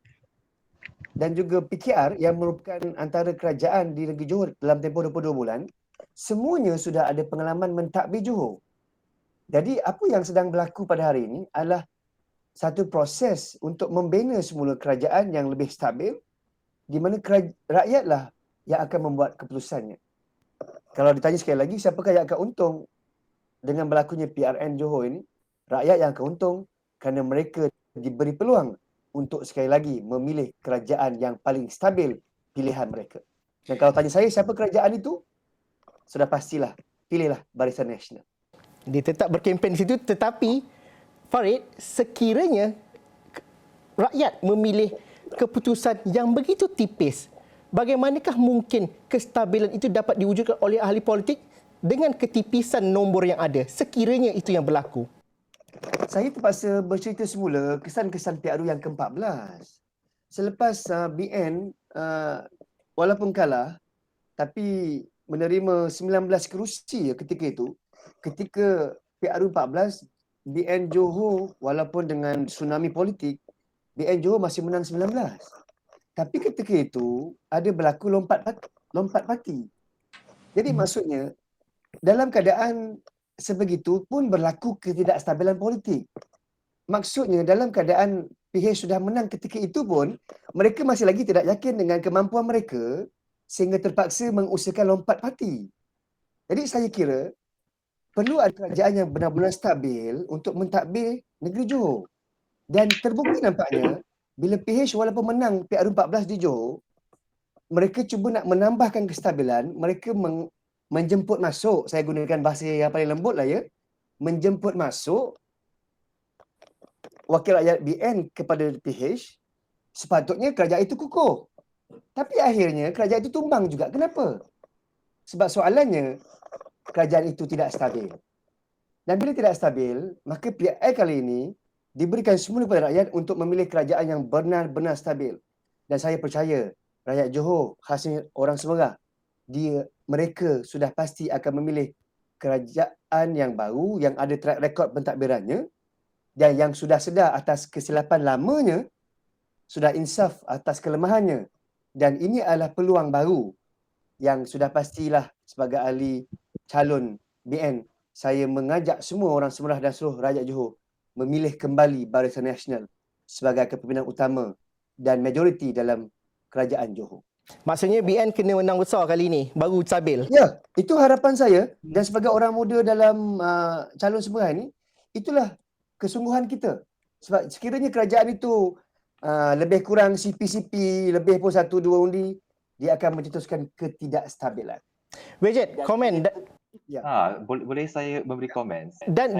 dan juga PKR yang merupakan antara kerajaan di negeri Johor dalam tempoh 22 bulan, semuanya sudah ada pengalaman mentadbir Johor. Jadi apa yang sedang berlaku pada hari ini adalah satu proses untuk membina semula kerajaan yang lebih stabil, di mana rakyatlah yang akan membuat keputusannya. Kalau ditanya sekali lagi, siapakah yang akan untung dengan berlakunya PRN Johor ini? Rakyat yang akan untung kerana mereka diberi peluang untuk sekali lagi memilih kerajaan yang paling stabil pilihan mereka. Dan kalau tanya saya siapa kerajaan itu, sudah pastilah pilihlah Barisan Nasional. Dia tetap berkempen di situ, tetapi Farid, sekiranya rakyat memilih keputusan yang begitu tipis, bagaimanakah mungkin kestabilan itu dapat diwujudkan oleh ahli politik dengan ketipisan nombor yang ada, sekiranya itu yang berlaku? Saya terpaksa bercerita semula kesan-kesan PRU yang ke-14. Selepas BN walaupun kalah tapi menerima 19 kerusi ketika itu, ketika PRU 14, BN Johor walaupun dengan tsunami politik, BN Johor masih menang 19. Tapi ketika itu ada berlaku lompat parti. Jadi maksudnya dalam keadaan sebegitu pun berlaku ketidakstabilan politik. Maksudnya dalam keadaan PH sudah menang ketika itu pun, mereka masih lagi tidak yakin dengan kemampuan mereka sehingga terpaksa mengusahakan lompat parti. Jadi saya kira perlu ada kerajaan yang benar-benar stabil untuk mentadbir negeri Johor. Dan terbukti nampaknya bila PH walaupun menang PRU 14 di Johor, mereka cuba nak menambahkan kestabilan, mereka menjemput masuk, saya gunakan bahasa yang paling lembut lah ya, menjemput masuk wakil rakyat BN kepada PH, sepatutnya kerajaan itu kukuh. Tapi akhirnya kerajaan itu tumbang juga. Kenapa? Sebab soalannya, kerajaan itu tidak stabil. Dan bila tidak stabil, maka PRN kali ini diberikan semula kepada rakyat untuk memilih kerajaan yang benar-benar stabil. Dan saya percaya, rakyat Johor, khasnya orang Semerah, mereka sudah pasti akan memilih kerajaan yang baru, yang ada track record pentadbirannya, dan yang sudah sedar atas kesilapan lamanya, sudah insaf atas kelemahannya. Dan ini adalah peluang baru yang sudah pastilah sebagai ahli calon BN, saya mengajak semua orang Semrah dan seluruh rakyat Johor memilih kembali Barisan Nasional sebagai kepimpinan utama dan majoriti dalam kerajaan Johor. Maksudnya BN kena menang besar kali ini, baru stabil. Ya, itu harapan saya dan sebagai orang muda dalam calon Semrah ni, itulah kesungguhan kita. Sebab sekiranya kerajaan itu lebih kurang CP-CP, lebih pun 1-2 undi, dia akan mencetuskan ketidakstabilan. Widget, komen. Ya. Boleh saya memberi komen? Dan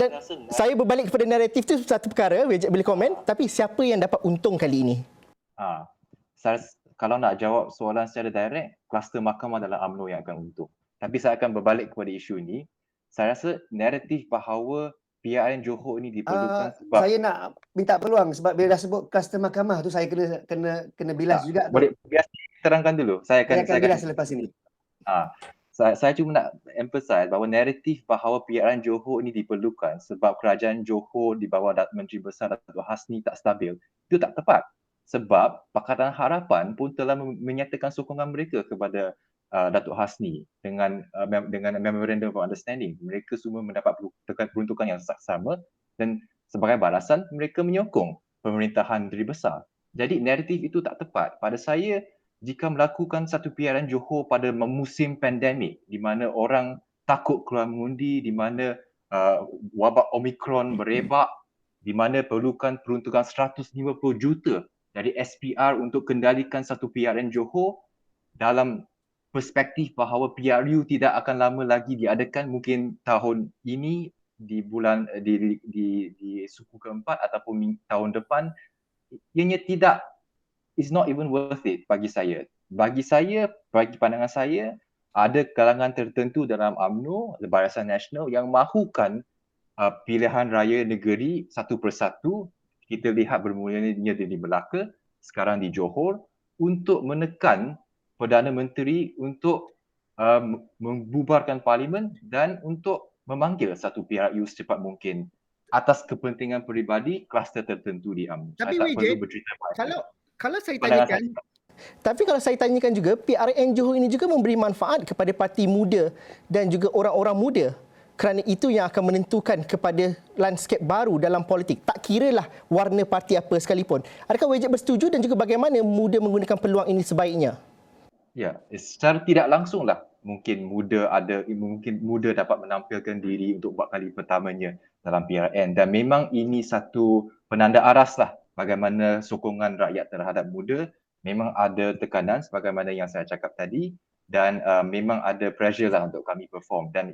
saya berbalik kepada naratif tu satu perkara, Widget boleh komen, tapi siapa yang dapat untung kali ini? Kalau nak jawab soalan secara direct, kluster mahkamah dalam UMNO yang akan untung. Tapi saya akan berbalik kepada isu ini. Saya rasa naratif bahawa PRN Johor ini diperlukan sebab saya nak minta peluang sebab bila dah sebut kluster mahkamah tu saya kena bilas juga. Boleh biar saya terangkan dulu. Saya akan bilas selepas ini. Saya cuma nak emphasize bahawa naratif bahawa PRN Johor ini diperlukan sebab kerajaan Johor di bawah Menteri Besar Datuk Hasni tak stabil. Itu tak tepat. Sebab Pakatan Harapan pun telah menyatakan sokongan mereka kepada Datuk Hasni dengan Memorandum of Understanding. Mereka semua mendapat peruntukan yang sama dan sebagai balasan mereka menyokong pemerintahan Menteri Besar. Jadi naratif itu tak tepat. Pada saya, jika melakukan satu PRN Johor pada musim pandemik di mana orang takut keluar mengundi, di mana wabak Omicron berebak, di mana perlukan peruntukan 150 juta dari SPR untuk kendalikan satu PRN Johor dalam perspektif bahawa PRU tidak akan lama lagi diadakan, mungkin tahun ini di bulan di suku keempat ataupun tahun depan, ianya tidak, it's not even worth it bagi saya. Bagi pandangan saya, ada kalangan tertentu dalam UMNO, Barisan Nasional yang mahukan pilihan raya negeri satu persatu. Kita lihat bermulanya di Melaka, sekarang di Johor, untuk menekan Perdana Menteri untuk membubarkan parlimen dan untuk memanggil satu PRU secepat mungkin atas kepentingan peribadi kluster tertentu di UMNO. Tapi saya tak perlu Widget, bercerita kalau saya tanyakan, tapi kalau saya tanyakan juga, PRN Johor ini juga memberi manfaat kepada parti muda dan juga orang-orang muda. Kerana itu yang akan menentukan kepada landscape baru dalam politik. Tak kiralah warna parti apa sekalipun. Adakah Widget bersetuju dan juga bagaimana muda menggunakan peluang ini sebaiknya? Ya, secara tidak langsunglah mungkin muda dapat menampilkan diri untuk buat kali pertamanya dalam PRN, dan memang ini satu penanda aras lah bagaimana sokongan rakyat terhadap muda. Memang ada tekanan sebagaimana yang saya cakap tadi, dan memang ada pressure lah untuk kami perform, dan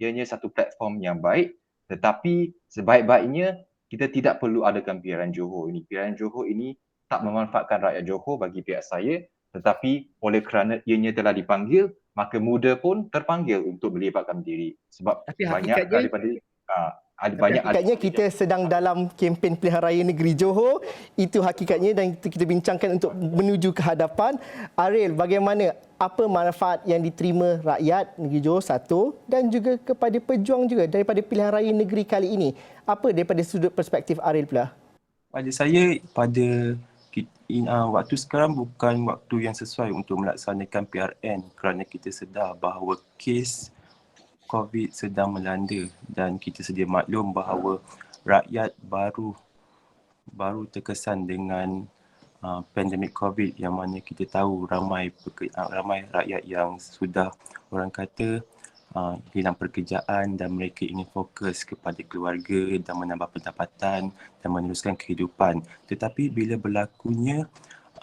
ianya satu platform yang baik, tetapi sebaik-baiknya kita tidak perlu adakan PRN Johor ini. PRN Johor ini tak memanfaatkan rakyat Johor bagi pihak saya, tetapi oleh kerana ianya telah dipanggil, maka muda pun terpanggil untuk melibatkan diri. Sebab tapi banyak daripada hakikatnya kita sedang dalam kempen pilihan raya negeri Johor. Itu hakikatnya dan kita bincangkan untuk menuju ke hadapan. Ariel, bagaimana, apa manfaat yang diterima rakyat negeri Johor satu dan juga kepada pejuang juga daripada pilihan raya negeri kali ini? Apa daripada sudut perspektif Ariel pula? Pada saya, waktu sekarang bukan waktu yang sesuai untuk melaksanakan PRN kerana kita sedar bahawa kes COVID sedang melanda dan kita sedia maklum bahawa rakyat baru terkesan dengan pandemik COVID, yang mana kita tahu ramai rakyat yang sudah, orang kata, hilang pekerjaan dan mereka ingin fokus kepada keluarga dan menambah pendapatan dan meneruskan kehidupan. Tetapi bila berlakunya,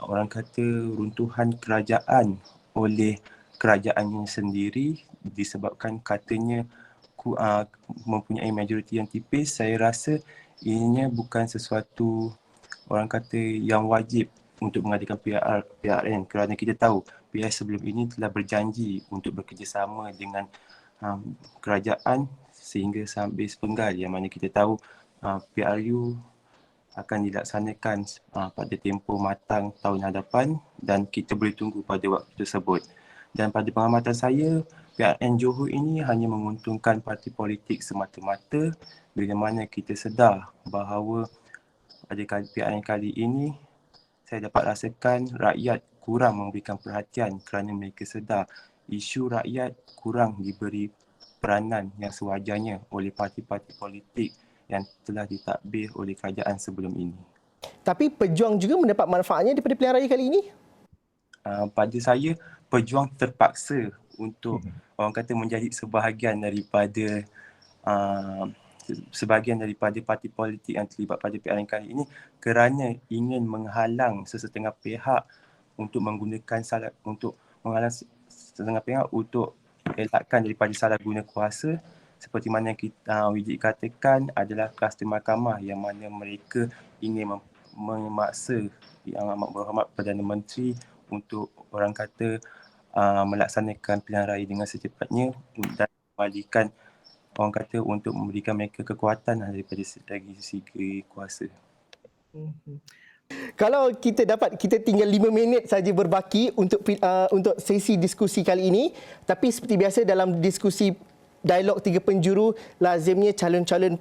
orang kata, runtuhan kerajaan oleh kerajaannya sendiri disebabkan katanya mempunyai majoriti yang tipis, saya rasa ianya bukan sesuatu, orang kata, yang wajib untuk mengadakan PRN kerana kita tahu PR sebelum ini telah berjanji untuk bekerjasama dengan kerajaan sehingga sampai sepenggal, yang mana kita tahu PRU akan dilaksanakan pada tempoh matang tahun hadapan dan kita boleh tunggu pada waktu tersebut. Dan pada pengamatan saya, PRN Johor ini hanya menguntungkan parti politik semata-mata bila mana kita sedar bahawa pada PRN kali ini saya dapat rasakan rakyat kurang memberikan perhatian kerana mereka sedar isu rakyat kurang diberi peranan yang sewajarnya oleh parti-parti politik yang telah ditadbir oleh kerajaan sebelum ini. Tapi pejuang juga mendapat manfaatnya daripada pilihan raya kali ini? Pada saya, pejuang terpaksa untuk orang kata menjadi sebahagian daripada parti politik yang terlibat pada pilihan kali ini kerana ingin menghalang sesetengah pihak untuk elakkan daripada salah guna kuasa, seperti mana yang Wijik katakan adalah kluster mahkamah yang mana mereka ingin memaksa Yang Amat Berhormat Perdana Menteri untuk orang kata melaksanakan pilihan raya dengan secepatnya dan kembalikan orang kata untuk memberikan mereka kekuatan daripada segi kuasa. Kalau kita tinggal 5 minit saja berbaki untuk sesi diskusi kali ini, tapi seperti biasa dalam diskusi dialog 3 penjuru, lazimnya calon-calon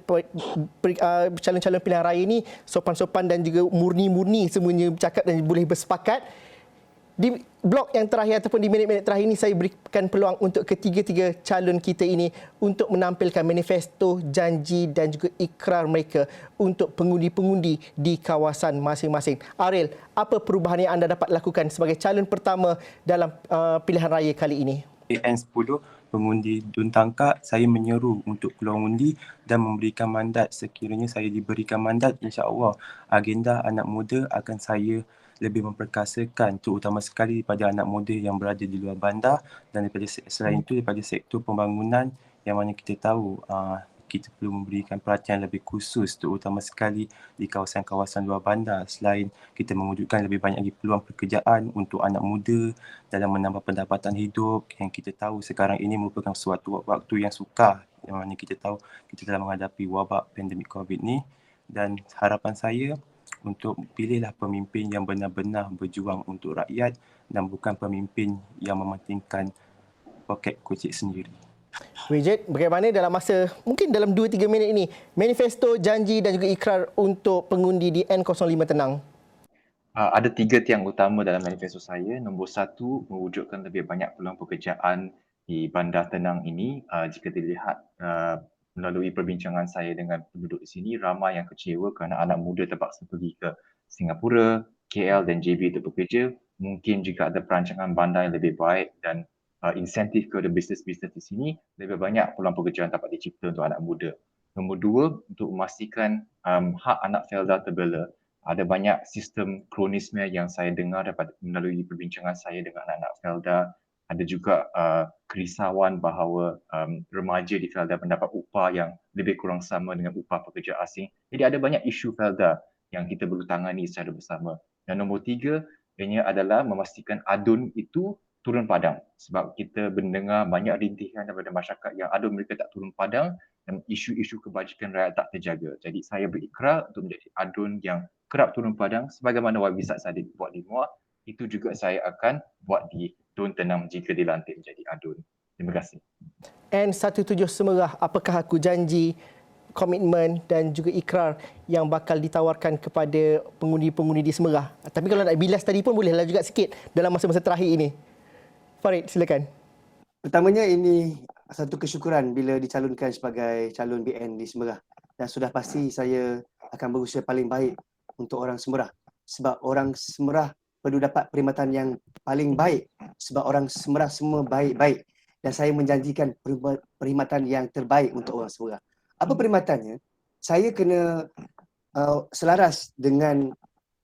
pilihan raya ini sopan-sopan dan juga murni-murni semuanya bercakap dan boleh bersepakat. Di blok yang terakhir ataupun di minit-minit terakhir ini, saya berikan peluang untuk ketiga-tiga calon kita ini untuk menampilkan manifesto, janji dan juga ikrar mereka untuk pengundi-pengundi di kawasan masing-masing. Ariel, apa perubahan yang anda dapat lakukan sebagai calon pertama dalam pilihan raya kali ini? AN10 pengundi Dun Tangkak, saya menyeru untuk keluar undi dan memberikan mandat. Sekiranya saya diberikan mandat, insya-Allah agenda anak muda akan saya lebih memperkasakan, terutama sekali daripada anak muda yang berada di luar bandar dan selain itu daripada sektor pembangunan yang mana kita tahu kita perlu memberikan perhatian lebih khusus terutama sekali di kawasan-kawasan luar bandar, selain kita mewujudkan lebih banyak lagi peluang pekerjaan untuk anak muda dalam menambah pendapatan hidup yang kita tahu sekarang ini merupakan suatu waktu yang sukar yang mana kita tahu kita telah menghadapi wabak pandemik COVID ni, dan harapan saya untuk pilihlah pemimpin yang benar-benar berjuang untuk rakyat dan bukan pemimpin yang mementingkan poket kocik sendiri. Wijik, bagaimana dalam masa mungkin dalam 2-3 minit ini manifesto, janji dan juga ikrar untuk pengundi di N05 Tenang? Ada 3 tiang utama dalam manifesto saya. Nombor 1, mewujudkan lebih banyak peluang pekerjaan di Bandar Tenang ini. Jika dilihat melalui perbincangan saya dengan penduduk di sini, ramai yang kecewa kerana anak muda terpaksa pergi ke Singapura, KL dan JB untuk bekerja. Mungkin jika ada perancangan bandar yang lebih baik dan insentif kepada bisnes-bisnes di sini, lebih banyak peluang pekerjaan dapat dicipta untuk anak muda. Nombor 2, untuk memastikan hak anak Felda terbela. Ada banyak sistem kronisme yang saya dengar melalui perbincangan saya dengan anak-anak Felda. Ada juga kerisauan bahawa remaja di Felda mendapat upah yang lebih kurang sama dengan upah pekerja asing. Jadi ada banyak isu Felda yang kita perlu tangani secara bersama. Dan nombor 3, ianya adalah memastikan adun itu turun padang. Sebab kita mendengar banyak rintihan daripada masyarakat yang adun mereka tak turun padang dan isu-isu kebajikan rakyat tak terjaga. Jadi saya berikrar untuk menjadi adun yang kerap turun padang sebagaimana Wabi Saad Saddiq buat di Muar. Itu juga saya akan buat di Dun Tenang jika dilantik menjadi adun. Terima kasih. N17 Semerah, apakah aku janji, komitmen dan juga ikrar yang bakal ditawarkan kepada pengundi-pengundi di Semerah? Tapi kalau nak bilas tadi pun bolehlah juga sikit dalam masa-masa terakhir ini. Farid, silakan. Pertamanya, ini satu kesyukuran bila dicalonkan sebagai calon BN di Semerah. Dan sudah pasti saya akan berusaha paling baik untuk orang Semerah. Sebab orang Semerah perlu dapat perkhidmatan yang paling baik. Sebab orang Semerah semua baik-baik. Dan saya menjanjikan perkhidmatan yang terbaik untuk orang Semerah. Apa perkhidmatannya? Saya kena selaras dengan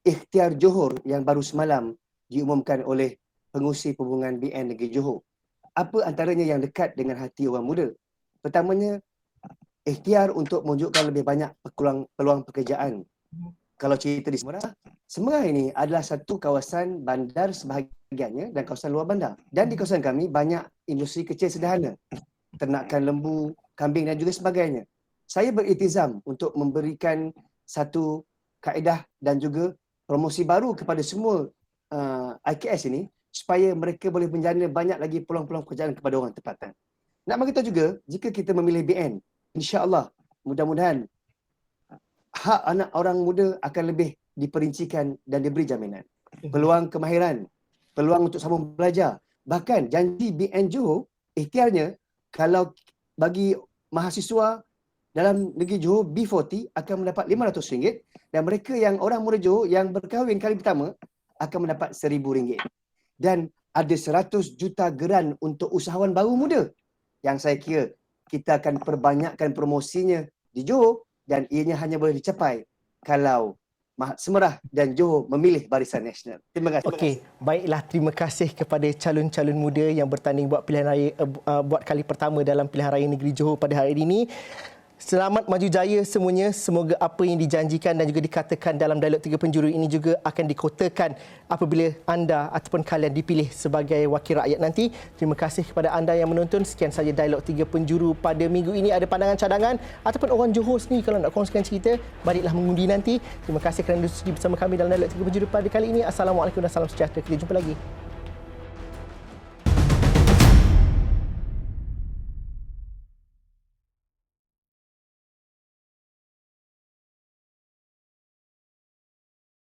ikhtiar Johor yang baru semalam diumumkan oleh pengurusi perhubungan BN Negeri Johor. Apa antaranya yang dekat dengan hati orang muda? Pertamanya, ikhtiar untuk mewujudkan lebih banyak peluang pekerjaan. Kalau cerita di Semerah ini adalah satu kawasan bandar sebahagiannya dan kawasan luar bandar. Dan di kawasan kami banyak industri kecil sederhana. Ternakan lembu, kambing dan juga sebagainya. Saya beriltizam untuk memberikan satu kaedah dan juga promosi baru kepada semua IKS ini supaya mereka boleh menjana banyak lagi peluang-peluang pekerjaan kepada orang tempatan. Nak bagi tahu juga, jika kita memilih BN, insya-Allah mudah-mudahan hak anak orang muda akan lebih diperincikan dan diberi jaminan. Peluang kemahiran, peluang untuk sambung belajar, Bahkan janji BN Johor ikhtiarnya kalau bagi mahasiswa dalam negeri Johor B40 akan mendapat RM500 dan mereka yang orang muda Johor yang berkahwin kali pertama akan mendapat RM1,000. Dan ada 100 juta geran untuk usahawan baru muda yang saya kira kita akan perbanyakkan promosinya di Johor dan ianya hanya boleh dicapai kalau Semerah dan Johor memilih Barisan Nasional. Terima kasih. Okey, baiklah, terima kasih kepada calon-calon muda yang bertanding buat pilihan raya buat kali pertama dalam pilihan raya negeri Johor pada hari ini. Selamat maju jaya semuanya. Semoga apa yang dijanjikan dan juga dikatakan dalam dialog 3 penjuru ini juga akan dikotakan apabila anda ataupun kalian dipilih sebagai wakil rakyat nanti. Terima kasih kepada anda yang menonton. Sekian saja dialog 3 penjuru pada minggu ini. Ada pandangan cadangan ataupun orang Johor sendiri kalau nak kongsikan cerita, baliklah mengundi nanti. Terima kasih kerana sudi bersama kami dalam dialog 3 penjuru pada kali ini. Assalamualaikum dan salam sejahtera. Kita jumpa lagi.